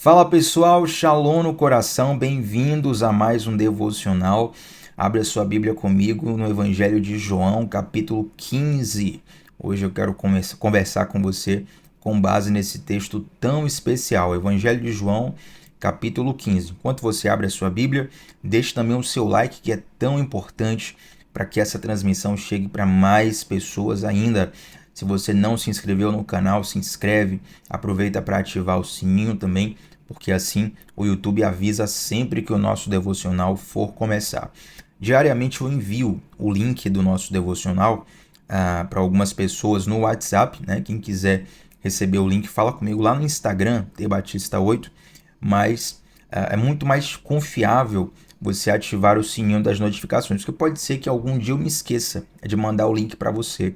Fala pessoal, Shalom no coração, bem-vindos a mais um devocional. Abre a sua Bíblia comigo no Evangelho de João, capítulo 15. Hoje eu quero conversar com você com base nesse texto tão especial, Evangelho de João, capítulo 15. Enquanto você abre a sua Bíblia, deixe também o seu like, que é tão importante para que essa transmissão chegue para mais pessoas ainda. Se você não se inscreveu no canal, se inscreve, aproveita para ativar o sininho também, porque assim o YouTube avisa sempre que o nosso devocional for começar. Diariamente eu envio o link do nosso devocional para algumas pessoas no WhatsApp, né? Quem quiser receber o link, fala comigo lá no Instagram, tbatista8, mas é muito mais confiável você ativar o sininho das notificações, porque pode ser que algum dia eu me esqueça de mandar o link para você.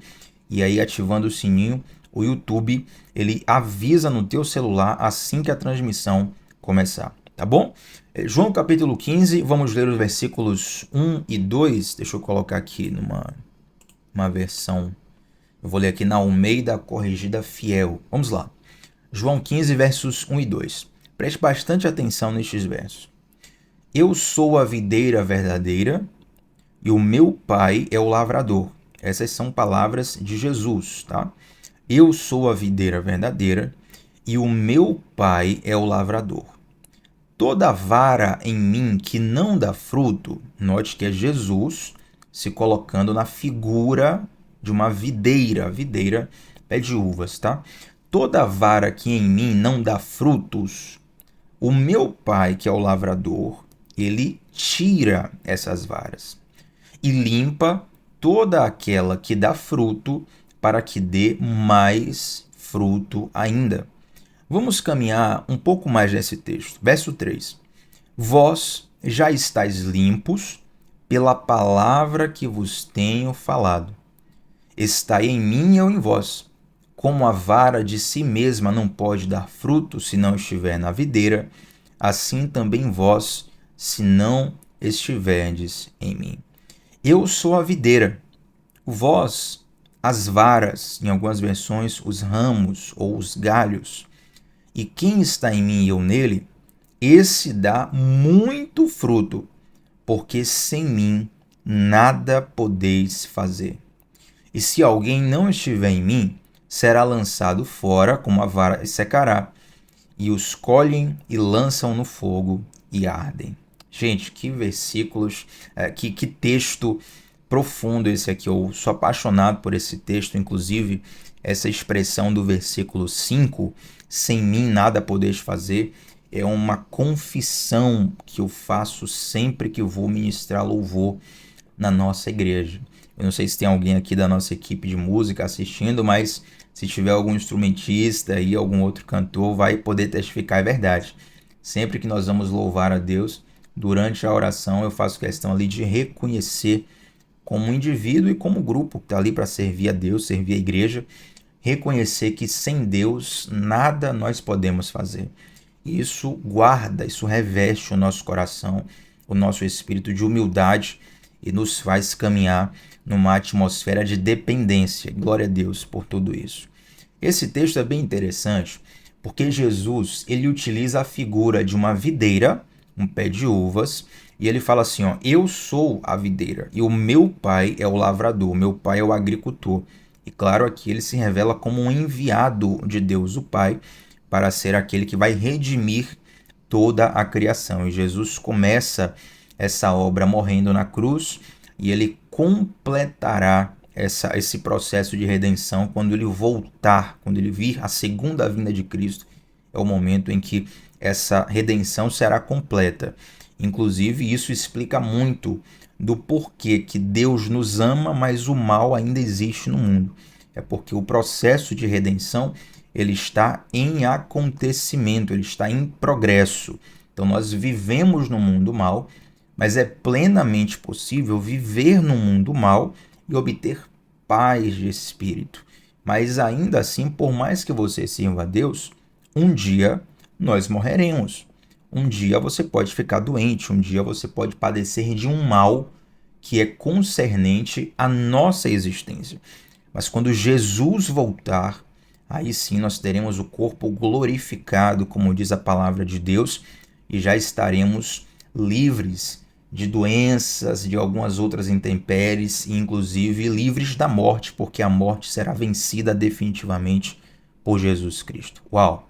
E aí, ativando o sininho, o YouTube ele avisa no teu celular assim que a transmissão começar, tá bom? João capítulo 15, vamos ler os versículos 1 e 2. Deixa eu colocar aqui numa versão, eu vou ler aqui na Almeida Corrigida Fiel. Vamos lá. João 15, versos 1 e 2. Preste bastante atenção nestes versos. Eu sou a videira verdadeira e o meu pai é o lavrador. Essas são palavras de Jesus, tá? Eu sou a videira verdadeira e o meu pai é o lavrador. Toda vara em mim que não dá fruto, note que é Jesus se colocando na figura de uma videira, videira pé de uvas, tá? Toda vara que em mim não dá frutos, o meu pai, que é o lavrador, ele tira essas varas e limpa toda aquela que dá fruto, para que dê mais fruto ainda. Vamos caminhar um pouco mais nesse texto. Verso 3. Vós já estáis limpos pela palavra que vos tenho falado. Estai em mim e eu em vós. Como a vara de si mesma não pode dar fruto se não estiver na videira, assim também vós, se não estiverdes em mim. Eu sou a videira, vós as varas, em algumas versões os ramos ou os galhos. E quem está em mim e eu nele, esse dá muito fruto, porque sem mim nada podeis fazer. E se alguém não estiver em mim, será lançado fora como a vara e secará, e os colhem e lançam no fogo e ardem. Gente, que versículos, que texto profundo esse aqui. Eu sou apaixonado por esse texto, inclusive essa expressão do versículo 5, sem mim nada podeis fazer, é uma confissão que eu faço sempre que vou ministrar louvor na nossa igreja. Eu não sei se tem alguém aqui da nossa equipe de música assistindo, mas se tiver algum instrumentista e algum outro cantor, vai poder testificar, é verdade. Sempre que nós vamos louvar a Deus, durante a oração eu faço questão ali de reconhecer como indivíduo e como grupo que está ali para servir a Deus, servir a igreja, reconhecer que sem Deus nada nós podemos fazer. Isso guarda, isso reveste o nosso coração, o nosso espírito de humildade e nos faz caminhar numa atmosfera de dependência. Glória a Deus por tudo isso. Esse texto é bem interessante porque Jesus ele utiliza a figura de uma videira, um pé de uvas, e ele fala assim, ó, eu sou a videira e o meu pai é o lavrador, meu pai é o agricultor. E claro, aqui ele se revela como um enviado de Deus o Pai para ser aquele que vai redimir toda a criação. E Jesus começa essa obra morrendo na cruz e ele completará esse processo de redenção quando ele voltar, quando ele vir a segunda vinda de Cristo. É o momento em que essa redenção será completa. Inclusive, isso explica muito do porquê que Deus nos ama, mas o mal ainda existe no mundo. É porque o processo de redenção ele está em acontecimento, ele está em progresso. Então, nós vivemos no mundo mal, mas é plenamente possível viver no mundo mal e obter paz de espírito. Mas ainda assim, por mais que você sirva a Deus, um dia nós morreremos. Um dia você pode ficar doente, um dia você pode padecer de um mal que é concernente à nossa existência. Mas quando Jesus voltar, aí sim nós teremos o corpo glorificado, como diz a palavra de Deus, e já estaremos livres de doenças, de algumas outras intempéries, e inclusive livres da morte, porque a morte será vencida definitivamente por Jesus Cristo. Uau!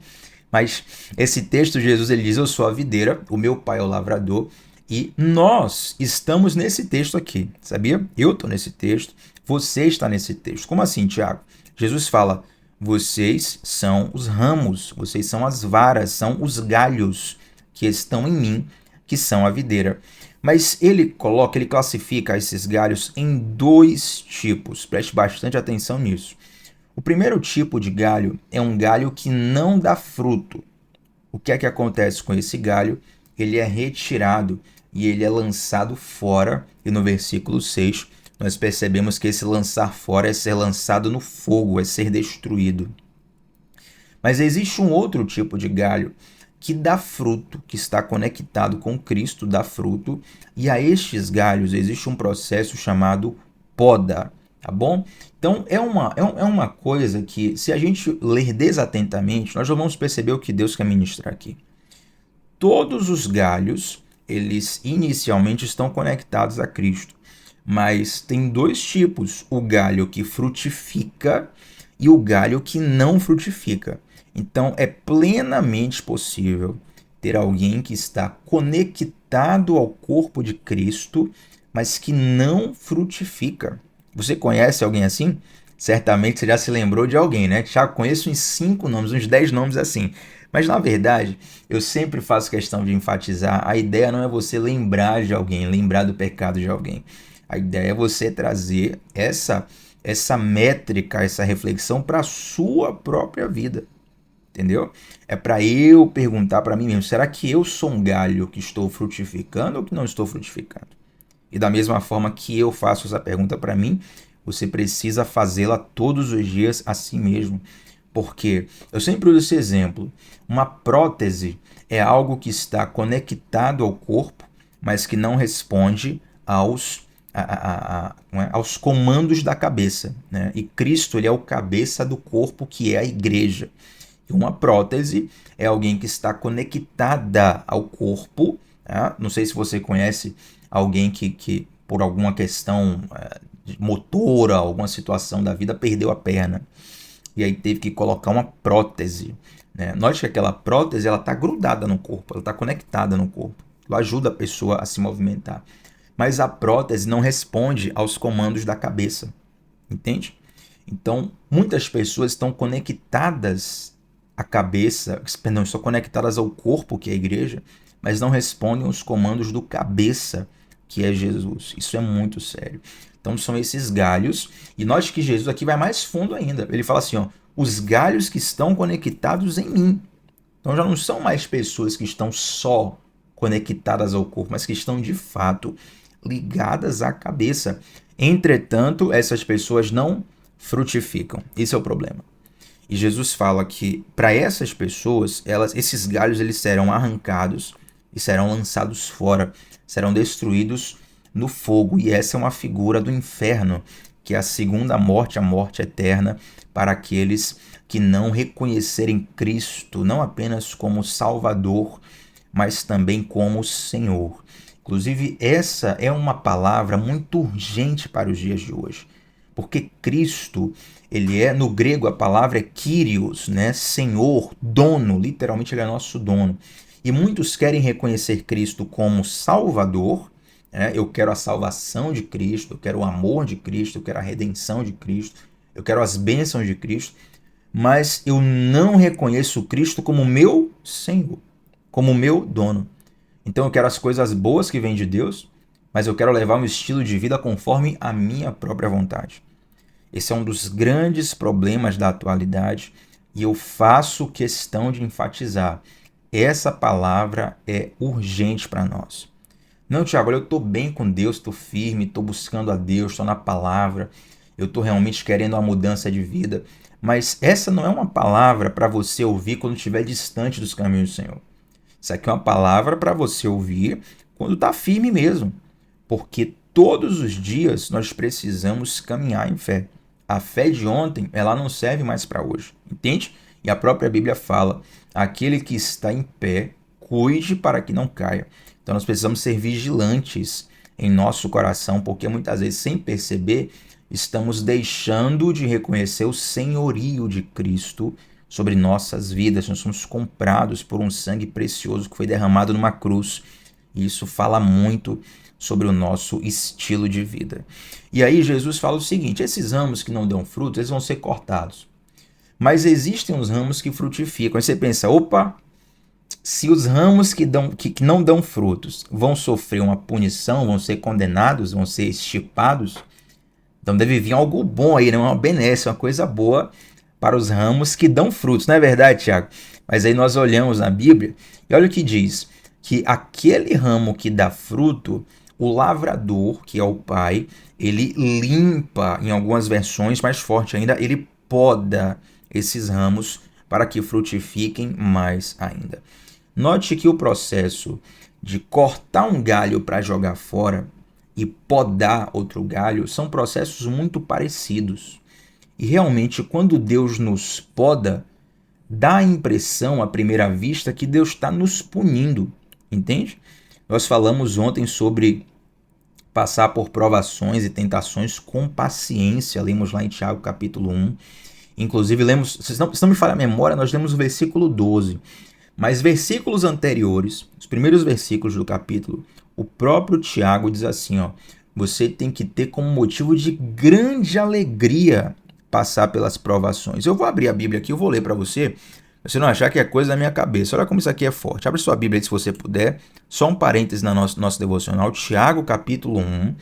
Mas esse texto, Jesus ele diz: eu sou a videira, o meu pai é o lavrador, e nós estamos nesse texto aqui, sabia? Eu estou nesse texto, você está nesse texto. Como assim, Tiago? Jesus fala: vocês são os ramos, vocês são as varas, são os galhos que estão em mim, que são a videira. Mas ele classifica esses galhos em dois tipos. Preste bastante atenção nisso. O primeiro tipo de galho é um galho que não dá fruto. O que é que acontece com esse galho? Ele é retirado e ele é lançado fora. E no versículo 6, nós percebemos que esse lançar fora é ser lançado no fogo, é ser destruído. Mas existe um outro tipo de galho que dá fruto, que está conectado com Cristo, dá fruto, e a estes galhos existe um processo chamado poda, tá bom? Então é uma coisa que, se a gente ler desatentamente, nós já vamos perceber o que Deus quer ministrar aqui. Todos os galhos, eles inicialmente estão conectados a Cristo, mas tem dois tipos: o galho que frutifica e o galho que não frutifica. Então é plenamente possível ter alguém que está conectado ao corpo de Cristo, mas que não frutifica. Você conhece alguém assim? Certamente você já se lembrou de alguém, né? Já conheço uns 5 nomes, uns 10 nomes assim. Mas na verdade, eu sempre faço questão de enfatizar: a ideia não é você lembrar de alguém, lembrar do pecado de alguém. A ideia é você trazer essa métrica, essa reflexão para a sua própria vida. Entendeu? É para eu perguntar para mim mesmo: será que eu sou um galho que estou frutificando ou que não estou frutificando? E da mesma forma que eu faço essa pergunta para mim, você precisa fazê-la todos os dias a si mesmo. Porque eu sempre uso esse exemplo: uma prótese é algo que está conectado ao corpo, mas que não responde aos comandos da cabeça, né? E Cristo, ele é o cabeça do corpo, que é a igreja. E uma prótese é alguém que está conectada ao corpo. Tá? Não sei se você conhece alguém que por alguma questão motora, alguma situação da vida, perdeu a perna. E aí teve que colocar uma prótese. Né? Note que aquela prótese está grudada no corpo, ela está conectada no corpo. Ela ajuda a pessoa a se movimentar. Mas a prótese não responde aos comandos da cabeça. Entende? Então, muitas pessoas estão conectadas à cabeça, perdão, estão conectadas ao corpo, que é a igreja, mas não respondem aos comandos do cabeça, que é Jesus. Isso é muito sério. Então são esses galhos, e note que Jesus aqui vai mais fundo ainda. Ele fala assim, ó: os galhos que estão conectados em mim. Então já não são mais pessoas que estão só conectadas ao corpo, mas que estão de fato ligadas à cabeça. Entretanto, essas pessoas não frutificam. Esse é o problema. E Jesus fala que para essas pessoas, esses galhos eles serão arrancados e serão lançados fora, serão destruídos no fogo. E essa é uma figura do inferno, que é a segunda morte, a morte eterna, para aqueles que não reconhecerem Cristo, não apenas como Salvador, mas também como Senhor. Inclusive, essa é uma palavra muito urgente para os dias de hoje, porque Cristo, ele é, no grego a palavra é Kyrios, né? Senhor, dono, literalmente ele é nosso dono. E muitos querem reconhecer Cristo como Salvador, né? Eu quero a salvação de Cristo, eu quero o amor de Cristo, eu quero a redenção de Cristo, eu quero as bênçãos de Cristo, mas eu não reconheço Cristo como meu Senhor, como meu dono. Então eu quero as coisas boas que vêm de Deus, mas eu quero levar um estilo de vida conforme a minha própria vontade. Esse é um dos grandes problemas da atualidade e eu faço questão de enfatizar: essa palavra é urgente para nós. Não, Tiago, eu estou bem com Deus, estou firme, estou buscando a Deus, estou na palavra, eu estou realmente querendo uma mudança de vida. Mas essa não é uma palavra para você ouvir quando estiver distante dos caminhos do Senhor. Isso aqui é uma palavra para você ouvir quando está firme mesmo. Porque todos os dias nós precisamos caminhar em fé. A fé de ontem, ela não serve mais para hoje, entende? E a própria Bíblia fala: aquele que está em pé, cuide para que não caia. Então nós precisamos ser vigilantes em nosso coração, porque muitas vezes, sem perceber, estamos deixando de reconhecer o senhorio de Cristo sobre nossas vidas. Nós somos comprados por um sangue precioso que foi derramado numa cruz. E isso fala muito sobre o nosso estilo de vida. E aí Jesus fala o seguinte: esses ramos que não dão frutos, eles vão ser cortados. Mas existem os ramos que frutificam. Aí você pensa, opa, se os ramos que não dão frutos vão sofrer uma punição, vão ser condenados, vão ser extirpados, então deve vir algo bom aí, né? Uma benesse, uma coisa boa para os ramos que dão frutos. Não é verdade, Tiago? Mas aí nós olhamos na Bíblia e olha o que diz, que aquele ramo que dá fruto, o lavrador, que é o pai, ele limpa, em algumas versões mais forte ainda, ele poda esses ramos para que frutifiquem mais ainda. Note que o processo de cortar um galho para jogar fora e podar outro galho são processos muito parecidos. E realmente, quando Deus nos poda, dá a impressão, à primeira vista, que Deus está nos punindo, entende? Nós falamos ontem sobre passar por provações e tentações com paciência, lemos lá em Tiago capítulo 1. Inclusive, lemos, se não me falha a memória, nós lemos o versículo 12. Mas versículos anteriores, os primeiros versículos do capítulo, o próprio Tiago diz assim, ó, você tem que ter como motivo de grande alegria passar pelas provações. Eu vou abrir a Bíblia aqui, eu vou ler para você não achar que é coisa da minha cabeça. Olha como isso aqui é forte. Abre sua Bíblia aí se você puder. Só um parêntese na nosso devocional. Tiago capítulo 1,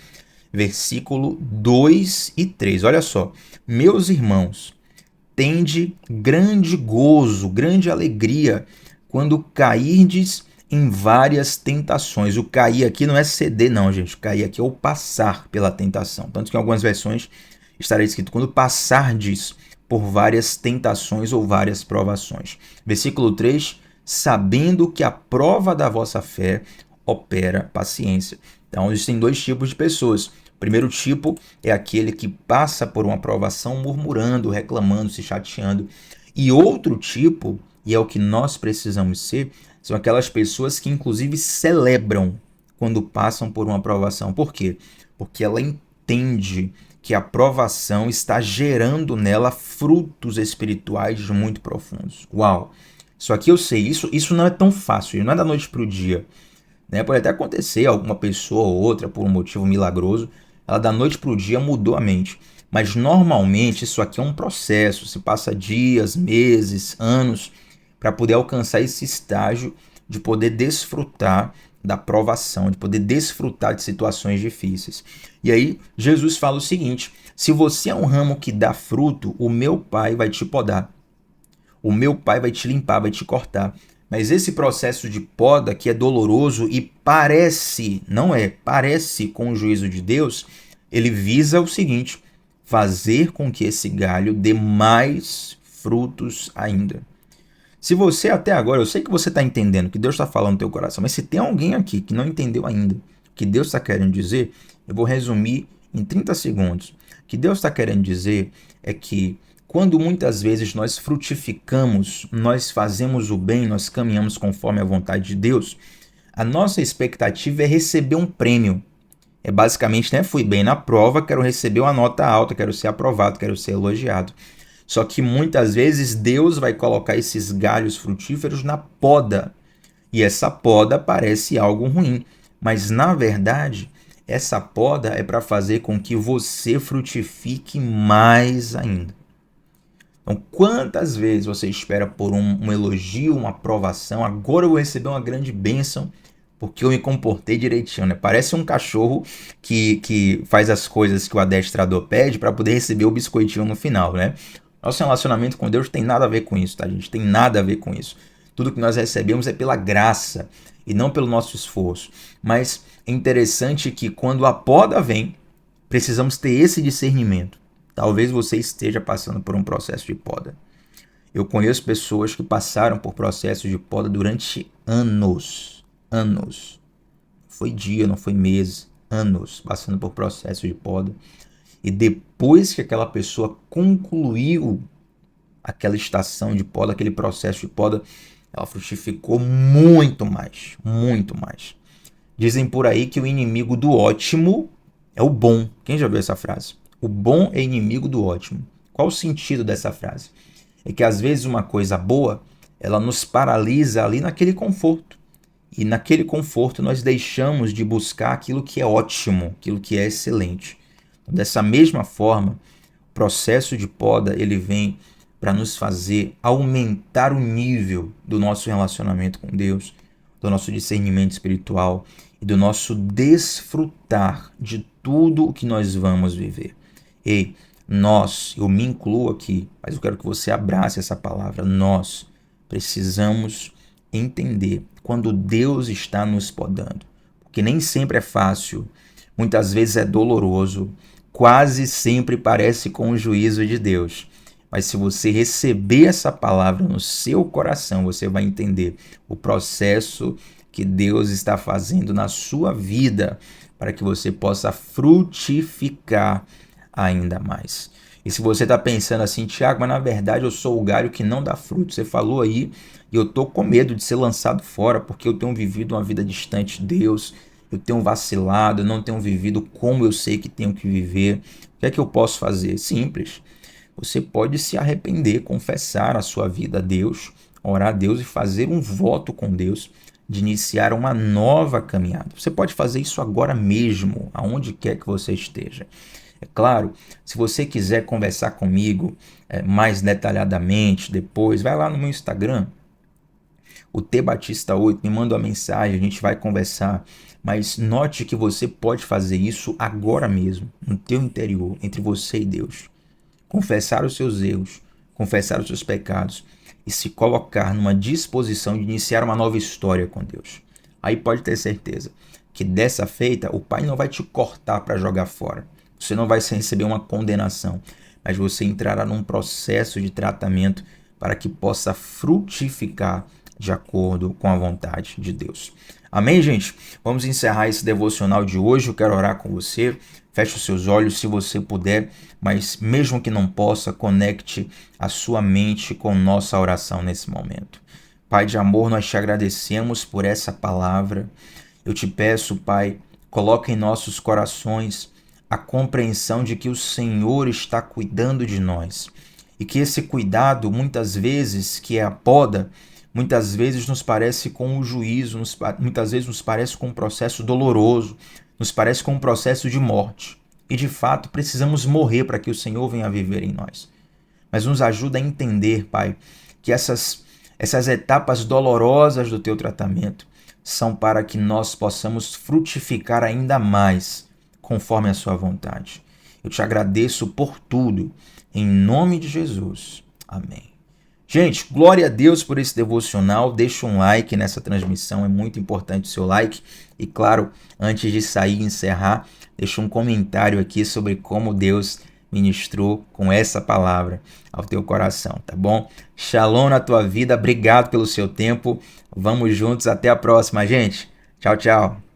versículo 2 e 3. Olha só. Meus irmãos, tende grande gozo, grande alegria quando cairdes em várias tentações. O cair aqui não é ceder, não, gente. O cair aqui é o passar pela tentação. Tanto que em algumas versões estará escrito quando passardes por várias tentações ou várias provações. Versículo 3, sabendo que a prova da vossa fé opera paciência. Então, existem dois tipos de pessoas. O primeiro tipo é aquele que passa por uma provação murmurando, reclamando, se chateando. E outro tipo, e é o que nós precisamos ser, são aquelas pessoas que inclusive celebram quando passam por uma provação. Por quê? Porque ela entende que a provação está gerando nela frutos espirituais muito profundos. Uau! Isso aqui eu sei, isso não é tão fácil, não é da noite para o dia. Né? Pode até acontecer alguma pessoa ou outra, por um motivo milagroso, ela da noite para o dia mudou a mente. Mas normalmente isso aqui é um processo, se passa dias, meses, anos, para poder alcançar esse estágio de poder desfrutar da provação, de poder desfrutar de situações difíceis. E aí Jesus fala o seguinte: se você é um ramo que dá fruto, o meu Pai vai te podar. O meu Pai vai te limpar, vai te cortar. Mas esse processo de poda, que é doloroso e parece com o juízo de Deus, ele visa o seguinte: fazer com que esse galho dê mais frutos ainda. Se você até agora, eu sei que você está entendendo o que Deus está falando no teu coração, mas se tem alguém aqui que não entendeu ainda o que Deus está querendo dizer, eu vou resumir em 30 segundos. O que Deus está querendo dizer é que quando muitas vezes nós frutificamos, nós fazemos o bem, nós caminhamos conforme a vontade de Deus, a nossa expectativa é receber um prêmio. É basicamente, né, fui bem na prova, quero receber uma nota alta, quero ser aprovado, quero ser elogiado. Só que muitas vezes Deus vai colocar esses galhos frutíferos na poda. E essa poda parece algo ruim. Mas na verdade, essa poda é para fazer com que você frutifique mais ainda. Então, quantas vezes você espera por um elogio, uma aprovação? Agora eu vou receber uma grande bênção porque eu me comportei direitinho, né? Parece um cachorro que faz as coisas que o adestrador pede para poder receber o biscoitinho no final, né? Nosso relacionamento com Deus tem nada a ver com isso, tá, gente? Tem nada a ver com isso. Tudo que nós recebemos é pela graça e não pelo nosso esforço. Mas é interessante que quando a poda vem, precisamos ter esse discernimento. Talvez você esteja passando por um processo de poda. Eu conheço pessoas que passaram por processos de poda durante anos. Anos. Não foi dia, não foi mês. Anos passando por processo de poda. E depois que aquela pessoa concluiu aquela estação de poda, aquele processo de poda, ela frutificou muito mais, muito mais. Dizem por aí que o inimigo do ótimo é o bom. Quem já viu essa frase? O bom é inimigo do ótimo. Qual o sentido dessa frase? É que às vezes uma coisa boa, ela nos paralisa ali naquele conforto. E naquele conforto nós deixamos de buscar aquilo que é ótimo, aquilo que é excelente. Então, dessa mesma forma, o processo de poda ele vem para nos fazer aumentar o nível do nosso relacionamento com Deus, do nosso discernimento espiritual e do nosso desfrutar de tudo o que nós vamos viver. Ei, eu me incluo aqui, mas eu quero que você abrace essa palavra. Nós precisamos entender quando Deus está nos podando, porque nem sempre é fácil, muitas vezes é doloroso, quase sempre parece com o juízo de Deus. Mas se você receber essa palavra no seu coração, você vai entender o processo que Deus está fazendo na sua vida para que você possa frutificar ainda mais. E se você está pensando assim, Tiago, mas na verdade eu sou o galho que não dá fruto. Você falou aí e eu estou com medo de ser lançado fora porque eu tenho vivido uma vida distante de Deus, eu tenho vacilado, eu não tenho vivido como eu sei que tenho que viver. O que é que eu posso fazer? Simples. Você pode se arrepender, confessar a sua vida a Deus, orar a Deus e fazer um voto com Deus de iniciar uma nova caminhada. Você pode fazer isso agora mesmo, aonde quer que você esteja. É claro, se você quiser conversar comigo mais detalhadamente depois, vai lá no meu Instagram, o tbatista8, me manda uma mensagem, a gente vai conversar. Mas note que você pode fazer isso agora mesmo, no teu interior, entre você e Deus. Confessar os seus erros, confessar os seus pecados e se colocar numa disposição de iniciar uma nova história com Deus. Aí pode ter certeza que dessa feita o Pai não vai te cortar para jogar fora. Você não vai receber uma condenação, mas você entrará num processo de tratamento para que possa frutificar de acordo com a vontade de Deus. Amém, gente? Vamos encerrar esse devocional de hoje. Eu quero orar com você. Feche os seus olhos se você puder, mas mesmo que não possa, conecte a sua mente com nossa oração nesse momento. Pai de amor, nós te agradecemos por essa palavra. Eu te peço, Pai, coloque em nossos corações a compreensão de que o Senhor está cuidando de nós e que esse cuidado, muitas vezes, que é a poda, muitas vezes nos parece com o juízo, muitas vezes nos parece com um processo doloroso, nos parece com um processo de morte. E de fato precisamos morrer para que o Senhor venha viver em nós. Mas nos ajuda a entender, Pai, que essas etapas dolorosas do teu tratamento são para que nós possamos frutificar ainda mais conforme a sua vontade. Eu te agradeço por tudo, em nome de Jesus. Amém. Gente, glória a Deus por esse devocional. Deixa um like nessa transmissão, é muito importante o seu like. E claro, antes de sair e encerrar, deixa um comentário aqui sobre como Deus ministrou com essa palavra ao teu coração, tá bom? Shalom na tua vida, obrigado pelo seu tempo. Vamos juntos, até a próxima, gente. Tchau, tchau.